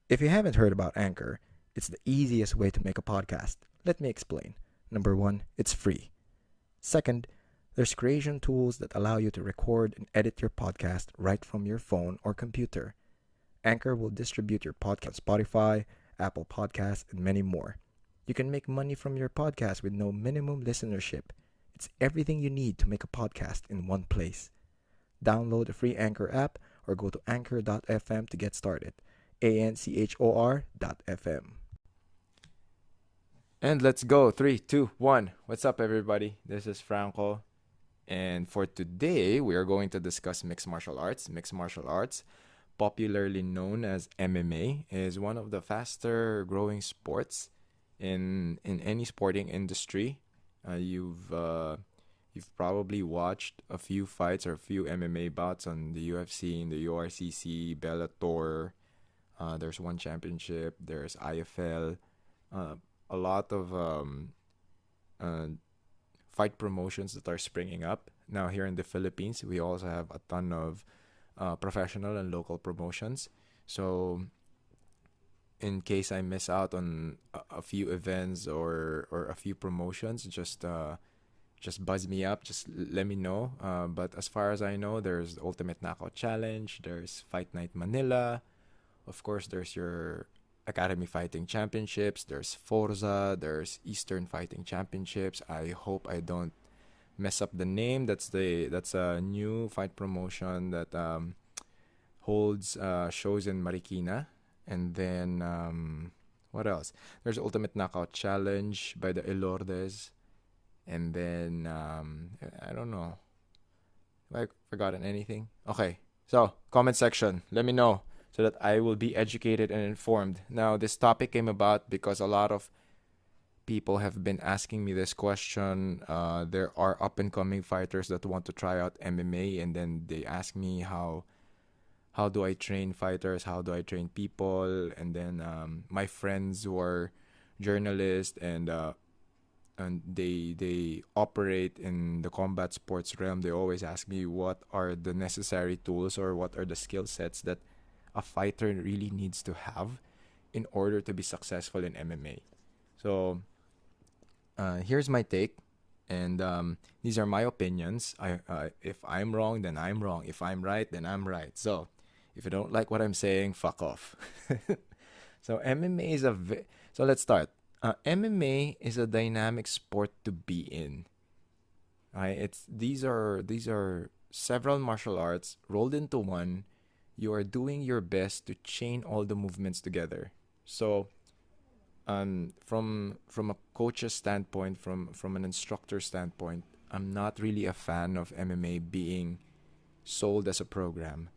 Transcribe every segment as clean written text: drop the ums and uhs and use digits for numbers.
If you haven't heard about Anchor, it's the easiest way to make a podcast. Let me explain. Number one, it's free. Second, there's creation tools that allow you to record and edit your podcast right from your phone or computer. Anchor will distribute your podcast on Spotify, Apple Podcasts, and many more. You can make money from your podcast with no minimum listenership. It's everything you need to make a podcast in one place. Download the free Anchor app or go to anchor.fm to get started. ANCHOR.fm. And let's go. 3, 2, 1. What's up, everybody? This is Franco. And for today, we are going to discuss mixed martial arts. Mixed martial arts, popularly known as MMA, is one of the faster growing sports in any sporting industry. You've probably watched a few fights or a few MMA bouts on the UFC, in the URCC, Bellator. There's one championship. There's IFL. A lot of uh, fight promotions that are springing up. Now here in the Philippines, we also have a ton of professional and local promotions. So in case I miss out on a few events or a few promotions, just buzz me up, just let me know. But as far as I know, there's Ultimate Knockout Challenge, there's Fight Night Manila, of course there's your Academy Fighting Championships, there's Forza, there's Eastern Fighting Championships. I hope I don't mess up the name. That's a new fight promotion that holds shows in Marikina. And then what else? There's Ultimate Knockout Challenge by the Elordes. And then I don't know. Have I forgotten anything? Okay. So, comment section. Let me know so that I will be educated and informed. Now, this topic came about because a lot of people have been asking me this question. There are up-and-coming fighters that want to try out MMA, and then they ask me how do I train fighters, how do I train people, and then my friends who are journalists and they operate in the combat sports realm. They always ask me what are the necessary tools or what are the skill sets that a fighter really needs to have in order to be successful in MMA. So here's my take, and these are my opinions. If I'm wrong, then I'm wrong. If I'm right, then I'm right. So if you don't like what I'm saying, fuck off. So MMA is so let's start. MMA is a dynamic sport to be in. These are several martial arts rolled into one. You are doing your best to chain all the movements together. So, from a coach's standpoint, from an instructor standpoint, I'm not really a fan of MMA being sold as a program,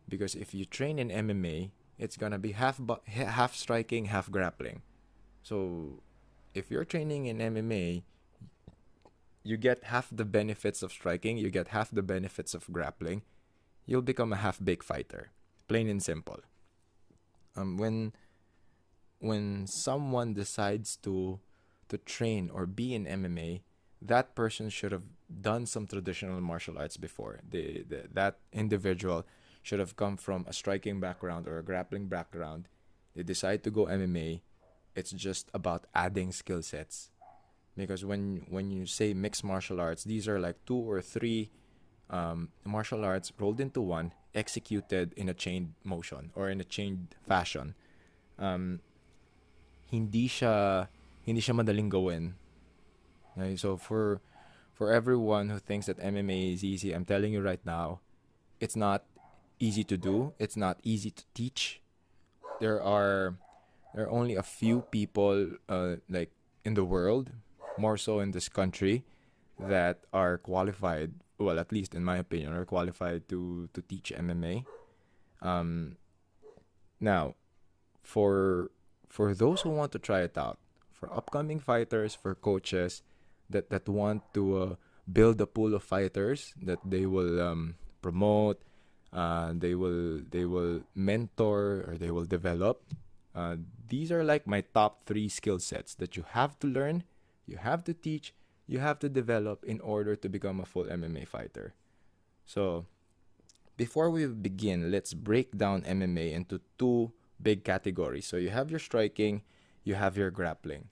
because if you train in MMA, it's gonna be half striking, half grappling. So, if you're training in MMA, you get half the benefits of striking, you get half the benefits of grappling. You'll become a half-baked fighter, plain and simple. When someone decides to train or be in MMA, that person should have done some traditional martial arts before. That individual should have come from a striking background or a grappling background. They decide to go MMA. It's just about adding skill sets. Because when you say mixed martial arts, these are like two or three martial arts rolled into one, executed in a chained motion or in a chained fashion. Um, hindi siya madaling gawin. Okay? So for everyone who thinks that MMA is easy, I'm telling you right now, it's not easy to do. It's not easy to teach. There are only a few people like in the world, more so in this country, that are qualified. Well, at least in my opinion, are qualified to teach MMA. Um, Now, for those who want to try it out, for upcoming fighters, for coaches that want to build a pool of fighters that they will promote, they will mentor or they will develop. These are like my top three skill sets that you have to learn, you have to teach, you have to develop in order to become a full MMA fighter. So before we begin, let's break down MMA into two big categories. So you have your striking, you have your grappling.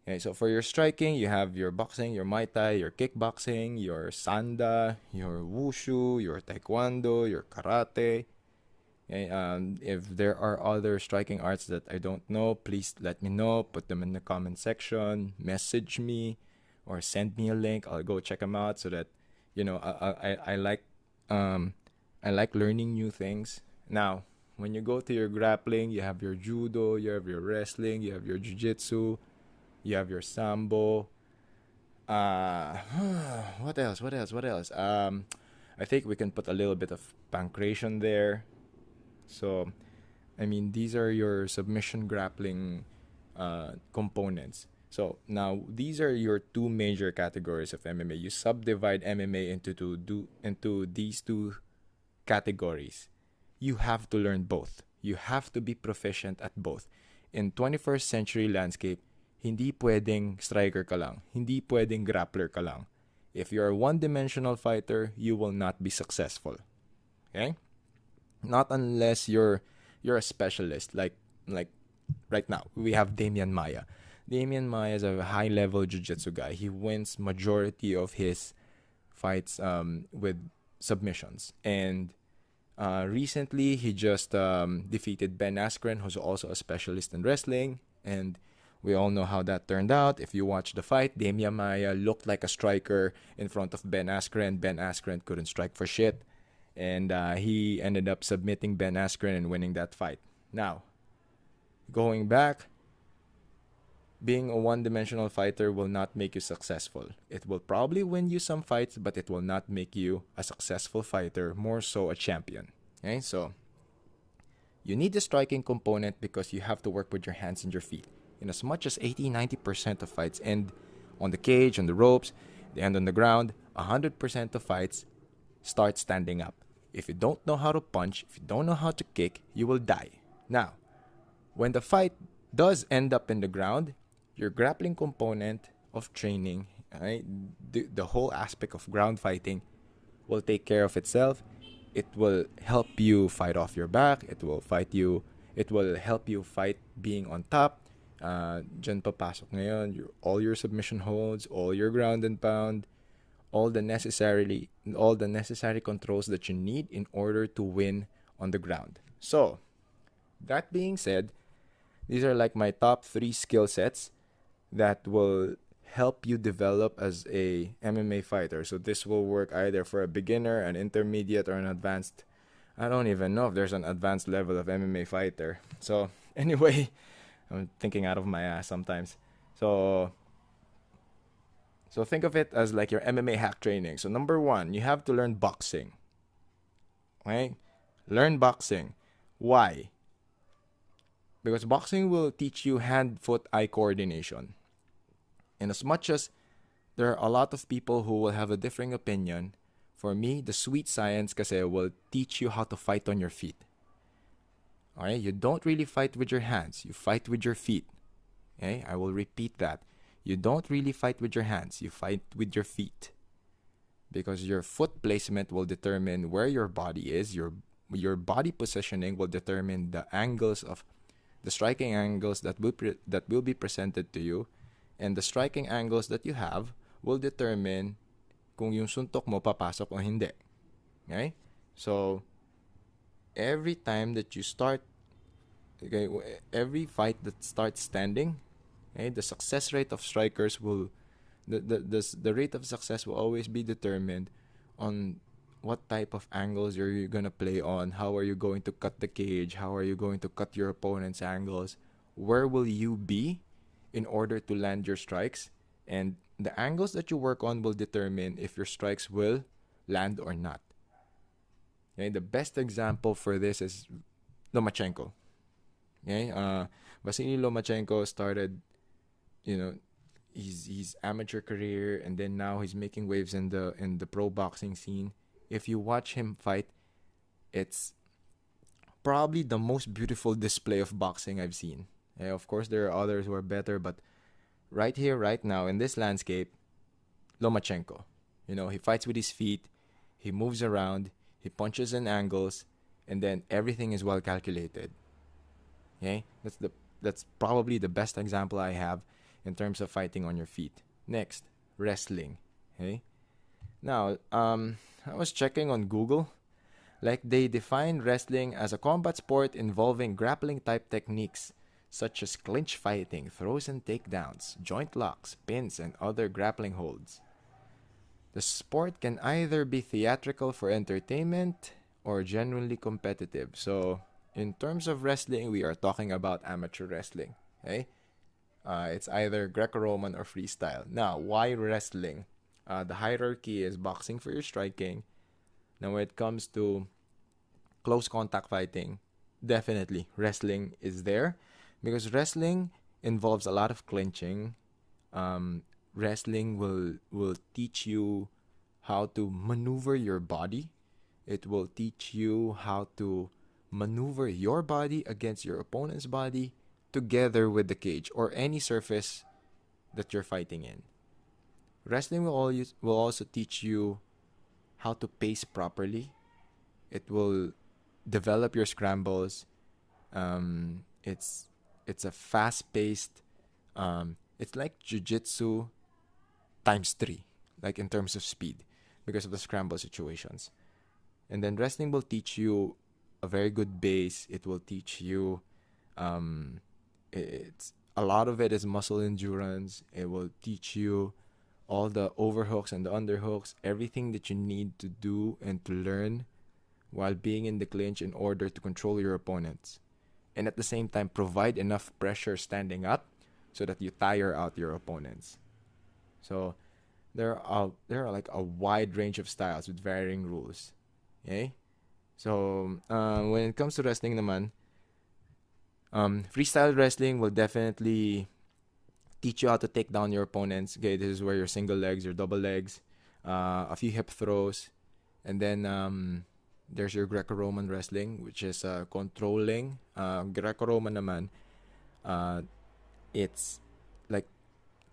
Okay, so for your striking, you have your boxing, your Muay Thai, your kickboxing, your Sanda, your Wushu, your Taekwondo, your Karate. Okay, if there are other striking arts that I don't know, please let me know. Put them in the comment section, message me, or send me a link. I'll go check them out so that, um, I like learning new things. Now, when you go to your grappling, you have your judo, you have your wrestling, you have your jiu-jitsu, you have your sambo. Uh, what else? What else? What else? I think we can put a little bit of pancration there. So, I mean, these are your submission grappling components. So now these are your two major categories of MMA. You subdivide MMA into these two categories. You have to learn both. You have to be proficient at both. In 21st century landscape, hindi pwedeng striker ka lang. Hindi pwedeng grappler ka lang. If you're a one-dimensional fighter, you will not be successful. Okay? Not unless you're a specialist. Like right now, we have Damian Maya. Damian Maya is a high-level jiu-jitsu guy. He wins majority of his fights with submissions. And recently, he just defeated Ben Askren, who's also a specialist in wrestling. And we all know how that turned out. If you watch the fight, Damian Maya looked like a striker in front of Ben Askren. Ben Askren couldn't strike for shit. And he ended up submitting Ben Askren and winning that fight. Now, going back, being a one-dimensional fighter will not make you successful. It will probably win you some fights, but it will not make you a successful fighter, more so a champion. Okay, so you need the striking component because you have to work with your hands and your feet. In as much as 80-90% of fights end on the cage, on the ropes, they end on the ground, 100% of fights start standing up. If you don't know how to punch, if you don't know how to kick, you will die. Now, when the fight does end up in the ground, your grappling component of training, right, the whole aspect of ground fighting will take care of itself. It will help you fight off your back. It will help you fight being on top. Dyan papasok ngayon, all your submission holds, all your ground and pound, all the necessary controls that you need in order to win on the ground. So, that being said, these are like my top 3 skill sets that will help you develop as a MMA fighter. So this will work either for a beginner, an intermediate, or an advanced. I don't even know if there's an advanced level of MMA fighter. So anyway, I'm thinking out of my ass sometimes. So think of it as like your MMA hack training. So number 1, you have to learn boxing. Okay? Learn boxing. Why? Because boxing will teach you hand-foot-eye coordination. And as much as there are a lot of people who will have a differing opinion, for me, the sweet science kasi will teach you how to fight on your feet. Alright? You don't really fight with your hands. You fight with your feet. Okay? I will repeat that. You don't really fight with your hands. You fight with your feet. Because your foot placement will determine where your body is. Your body positioning will determine the striking angles that will be presented to you, and the striking angles that you have will determine kung yung suntok mo papasok o hindi. Okay? So every time that you start, okay, every fight that starts standing, okay, the success rate of strikers will the rate of success will always be determined on what type of angles you're going to play on, how are you going to cut the cage, how are you going to cut your opponent's angles, where will you be in order to land your strikes, and the angles that you work on will determine if your strikes will land or not. Okay, the best example for this is Lomachenko. Okay, Vasily Lomachenko started, his amateur career, and then now he's making waves in the pro boxing scene. If you watch him fight, it's probably the most beautiful display of boxing I've seen. Yeah, of course, there are others who are better, but right here, right now, in this landscape, Lomachenko. He fights with his feet, he moves around, he punches in angles, and then everything is well calculated. Okay, that's probably the best example I have in terms of fighting on your feet. Next, wrestling. Okay, now I was checking on Google. Like, they define wrestling as a combat sport involving grappling type techniques such as clinch fighting, throws and takedowns, joint locks, pins, and other grappling holds. The sport can either be theatrical for entertainment or genuinely competitive. So, in terms of wrestling, we are talking about amateur wrestling. Okay? It's either Greco-Roman or freestyle. Now, why wrestling? The hierarchy is boxing for your striking. Now, when it comes to close contact fighting, definitely wrestling is there because wrestling involves a lot of clinching. Wrestling will teach you how to maneuver your body. It will teach you how to maneuver your body against your opponent's body together with the cage or any surface that you're fighting in. Wrestling will also teach you how to pace properly. It will develop your scrambles. It's a fast paced. It's like jujitsu times three, like in terms of speed, because of the scramble situations. And then wrestling will teach you a very good base. It will teach you, it's a lot of it is muscle endurance. It will teach you all the overhooks and the underhooks, everything that you need to do and to learn while being in the clinch in order to control your opponents. And at the same time, provide enough pressure standing up so that you tire out your opponents. So there are like a wide range of styles with varying rules. Okay? So when it comes to wrestling naman, freestyle wrestling will definitely teach you how to take down your opponents. Okay, this is where your single legs, your double legs, a few hip throws, and then there's your Greco-Roman wrestling, which is controlling. Greco-Roman naman, it's like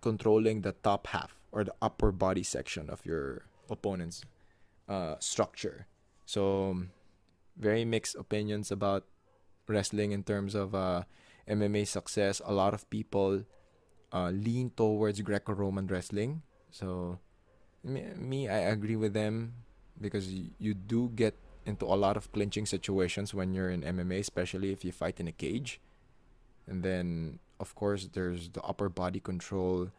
controlling the top half or the upper body section of your opponent's structure. So, very mixed opinions about wrestling in terms of MMA success. A lot of people lean towards Greco-Roman wrestling. So, I agree with them because you do get into a lot of clinching situations when you're in MMA, especially if you fight in a cage. And then, of course, there's the upper body control.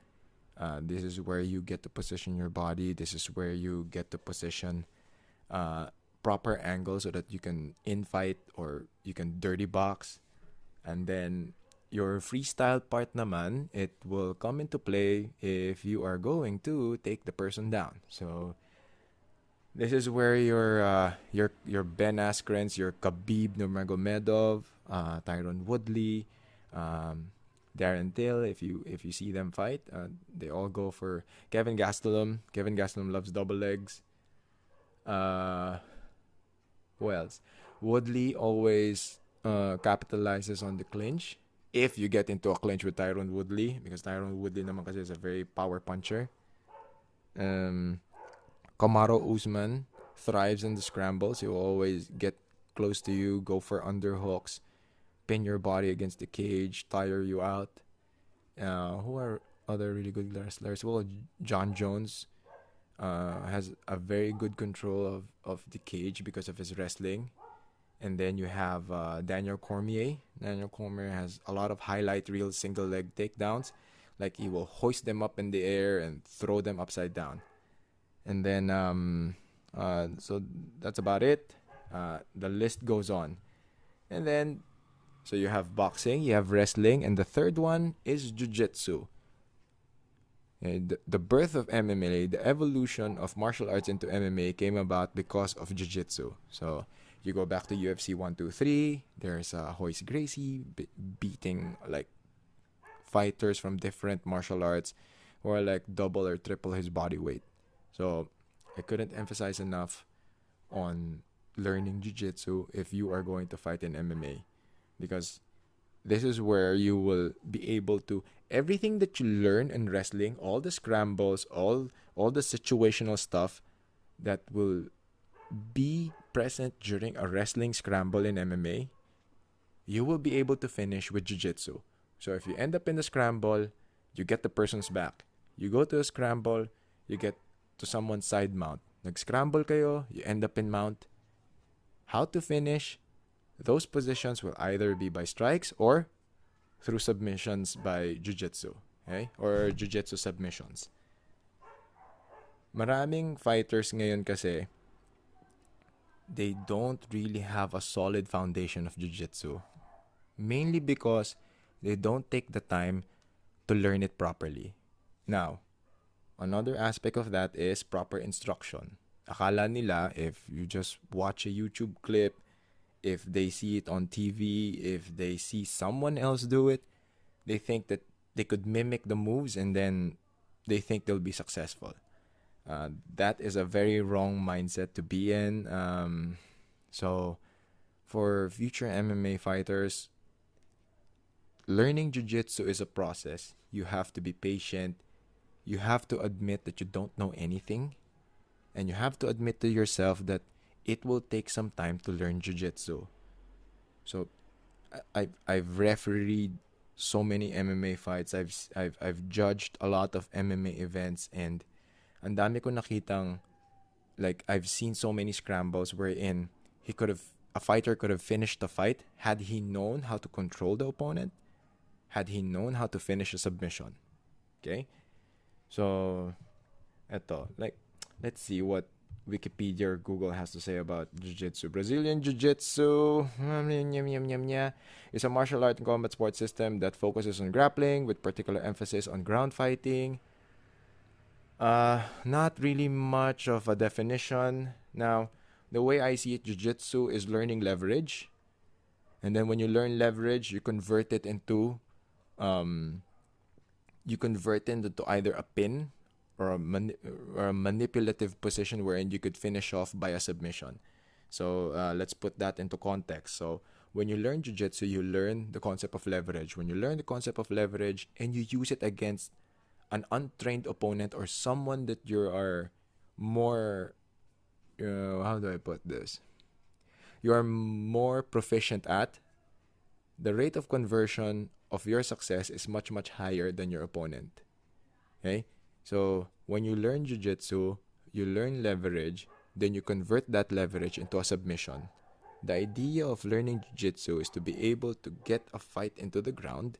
This is where you get to position your body. This is where you get to position proper angle so that you can infight or you can dirty box. And then your freestyle part naman, it will come into play if you are going to take the person down. So this is where your Ben Askrens, your Khabib Nurmagomedov, Tyron Woodley, Darren Till. If you see them fight, they all go for Kevin Gastelum. Kevin Gastelum loves double legs. Who else? Woodley always capitalizes on the clinch. If you get into a clinch with Tyron Woodley, because Tyron Woodley naman kasi is a very power puncher. Kamaru Usman thrives in the scrambles. He will always get close to you, go for underhooks, pin your body against the cage, tire you out. Who are other really good wrestlers? Well, John Jones has a very good control of the cage because of his wrestling. And then you have Daniel Cormier. Daniel Cormier has a lot of highlight reel single leg takedowns. Like, he will hoist them up in the air and throw them upside down. And then, so that's about it. The list goes on. And then, so you have boxing, you have wrestling, and the third one is jiu-jitsu. The birth of MMA, the evolution of martial arts into MMA came about because of jiu-jitsu. So you go back to UFC 123, there's Royce Gracie beating like fighters from different martial arts who are like double or triple his body weight. So I couldn't emphasize enough on learning jiu-jitsu if you are going to fight in MMA, because this is where you will be able to everything that you learn in wrestling, all the scrambles, all the situational stuff that will be present during a wrestling scramble in MMA, you will be able to finish with jiu-jitsu. So if you end up in the scramble, you get the person's back. You go to a scramble, you get to someone's side mount. Nag-scramble kayo, you end up in mount. How to finish? Those positions will either be by strikes or through submissions by jiu-jitsu. Okay? Or jiu-jitsu submissions. Maraming fighters ngayon kasi, they don't really have a solid foundation of jiu-jitsu. Mainly because they don't take the time to learn it properly. Now, another aspect of that is proper instruction. Akala nila if you just watch a YouTube clip, if they see it on TV, if they see someone else do it, they think that they could mimic the moves and then they think they'll be successful. That is a very wrong mindset to be in. So, for future MMA fighters, learning jiu-jitsu is a process. You have to be patient. You have to admit that you don't know anything. And you have to admit to yourself that it will take some time to learn jiu-jitsu. So, I've refereed so many MMA fights. I've judged a lot of MMA events, and ang dami ko nakitang, like, I've seen so many scrambles wherein a fighter could have finished the fight had he known how to control the opponent, had he known how to finish a submission. Okay? So, eto, like, let's see what Wikipedia or Google has to say about Jiu-Jitsu. Brazilian Jiu-Jitsu is a martial art and combat sport system that focuses on grappling with particular emphasis on ground fighting. Not really much of a definition. Now, the way I see it, Jiu-Jitsu is learning leverage. And then when you learn leverage, you convert it into either a pin or a manipulative position wherein you could finish off by a submission. So let's put that into context. So when you learn jiu-jitsu, you learn the concept of leverage. When you learn the concept of leverage and you use it against an untrained opponent or someone that you are more, how do I put this? You are more proficient at, the rate of conversion of your success is much, much higher than your opponent. Okay? So, when you learn jiu-jitsu, you learn leverage, then you convert that leverage into a submission. The idea of learning jiu-jitsu is to be able to get a fight into the ground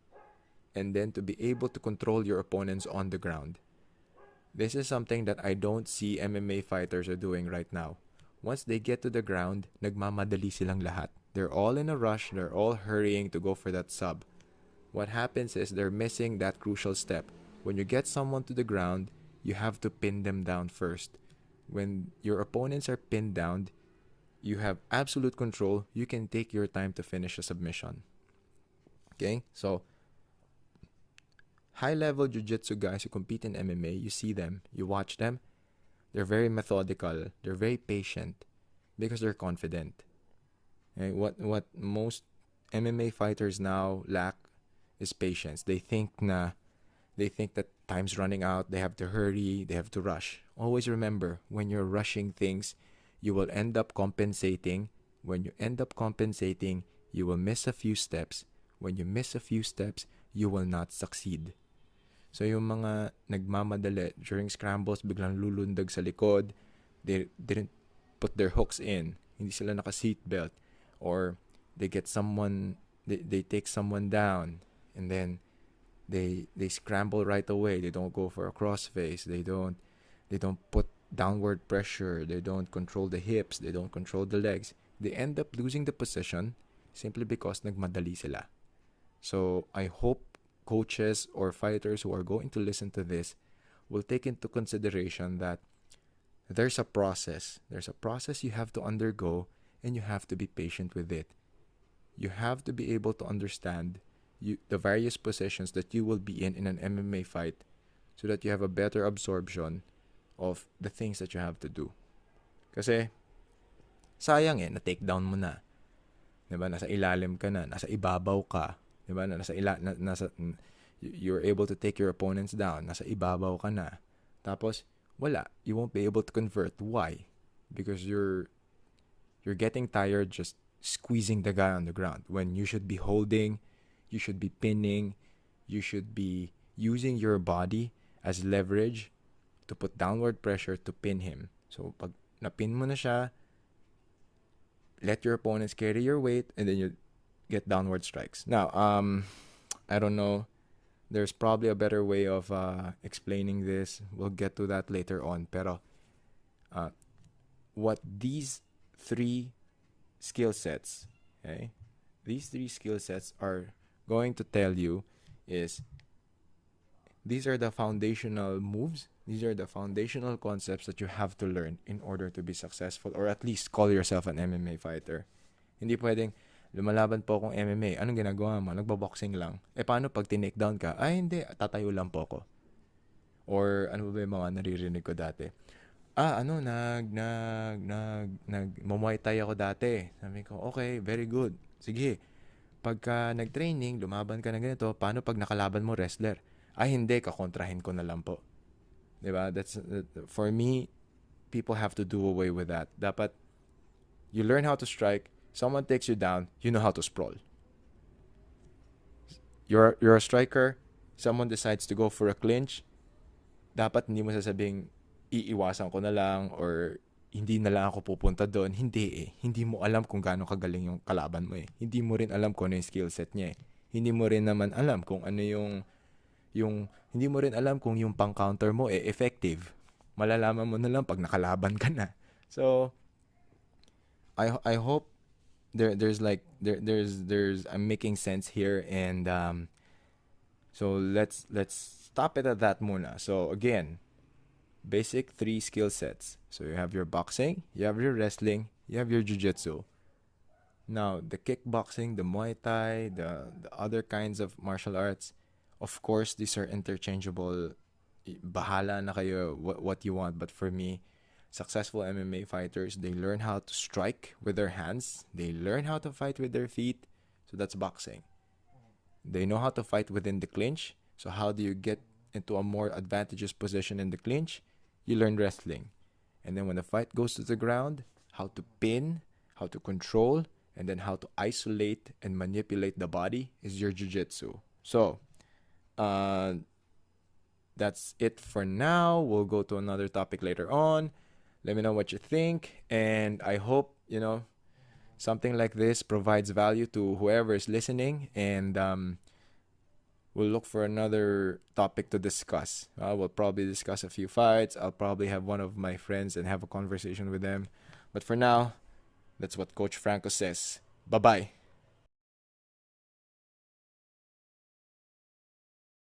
and then to be able to control your opponents on the ground. This is something that I don't see MMA fighters are doing right now. Once they get to the ground, nagmamadali silang lahat. They're all in a rush, they're all hurrying to go for that sub. What happens is they're missing that crucial step. When you get someone to the ground, you have to pin them down first. When your opponents are pinned down, you have absolute control. You can take your time to finish a submission. Okay? So, high-level jiu-jitsu guys who compete in MMA, you see them, you watch them, they're very methodical, they're very patient because they're confident. Okay? What most MMA fighters now lack is patience. They think that time's running out, they have to hurry, they have to rush. Always remember, when you're rushing things, you will end up compensating. When you end up compensating, you will miss a few steps. When you miss a few steps, you will not succeed. So yung mga nagmamadali during scrambles, biglang lulundag sa likod, they didn't put their hooks in, hindi sila naka-seatbelt, or they get someone, they take someone down, and then they scramble right away. They don't go for a crossface. They don't put downward pressure. They don't control the hips. They don't control the legs. They end up losing the position simply because nagmadali sila. So I hope coaches or fighters who are going to listen to this will take into consideration that there's a process. There's a process you have to undergo, and you have to be patient with it. You have to be able to understand the various positions that you will be in an MMA fight so that you have a better absorption of the things that you have to do. Kasi, sayang na-take down mo na. Diba? Nasa ilalim ka na, nasa ibabaw ka. Diba? You're able to take your opponents down, nasa ibabaw ka na. Tapos, wala. You won't be able to convert. Why? Because you're getting tired just squeezing the guy on the ground when you should be holding, you should be pinning, you should be using your body as leverage to put downward pressure to pin him. So pag napin mo na siya, let your opponents carry your weight, and then you get downward strikes. Now, I don't know. There's probably a better way of explaining this. We'll get to that later on. Pero what these three skill sets, okay, these three skill sets are going to tell you is these are the foundational moves. These are the foundational concepts that you have to learn in order to be successful or at least call yourself an MMA fighter. Hindi pwedeng, lumalaban po akong MMA. Anong ginagawa mo? Nagbo-boxing lang. Paano pag tinake down ka? Ay, hindi. Tatayo lang po ako. Or ano ba yung mga naririnig ko dati? Muay Thai ako dati. Sabi ko, okay, very good. Sige. Pagka nag-training, lumaban ka na ganito, paano pag nakalaban mo wrestler? Ay, hindi. Kakontrahin ko na lang po. Diba? That's, for me, people have to do away with that. Dapat, you learn how to strike. Someone takes you down, you know how to sprawl. You're a striker, someone decides to go for a clinch, dapat hindi mo sasabing, iiwasan ko na lang or hindi na lang ako pupunta doon. Hindi eh. Hindi mo alam kung gaano kagaling yung kalaban mo eh. Hindi mo rin alam kung ano yung skill set niya eh. Hindi mo rin naman alam kung ano yung hindi mo rin alam kung yung pang-counter mo effective. Malalaman mo na lang pag nakalaban ka na. So, I hope there's I'm making sense here, and so let's stop it at that muna. So again, basic 3 skill sets. So you have your boxing, you have your wrestling, you have your jiu-jitsu. Now, the kickboxing, the Muay Thai, the other kinds of martial arts, of course, these are interchangeable. Bahala na kayo what you want. But for me, successful MMA fighters, they learn how to strike with their hands. They learn how to fight with their feet. So that's boxing. They know how to fight within the clinch. So how do you get into a more advantageous position in the clinch? You learn wrestling. And then when the fight goes to the ground, how to pin, how to control, and then how to isolate and manipulate the body is your jiu-jitsu. So, that's it for now. We'll go to another topic later on. Let me know what you think, and I hope, something like this provides value to whoever is listening, and we'll look for another topic to discuss. We'll probably discuss a few fights. I'll probably have one of my friends and have a conversation with them. But for now, that's what Coach Franco says. Bye-bye.